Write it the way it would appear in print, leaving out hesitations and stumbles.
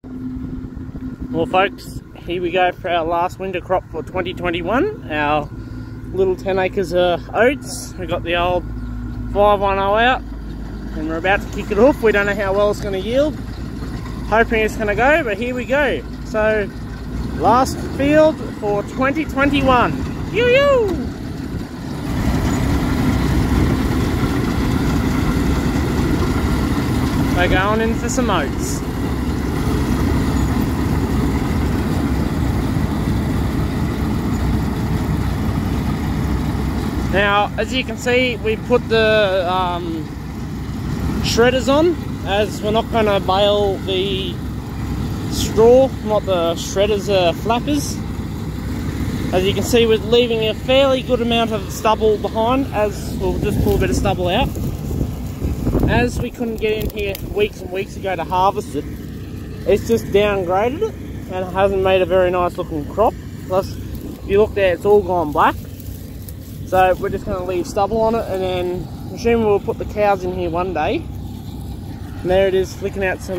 Well folks, here we go for our last winter crop for 2021. Our little 10 acres of oats. We've got the old 510 out and we're about to kick it off. We don't know how well it's going to yield. Hoping it's going to go, but here we go. So, last field for 2021. Yoo-yoo! We're going in for some oats. Now, as you can see, we put the shredders on, as we're not going to bale the straw, not the shredders flappers. As you can see, we're leaving a fairly good amount of stubble behind, as we'll just pull a bit of stubble out. As we couldn't get in here weeks and weeks ago to harvest it, it's just downgraded it, and it hasn't made a very nice looking crop. Plus, if you look there, it's all gone black. So we're just going to leave stubble on it, and then I'm assuming we'll put the cows in here one day. And there it is, flicking out some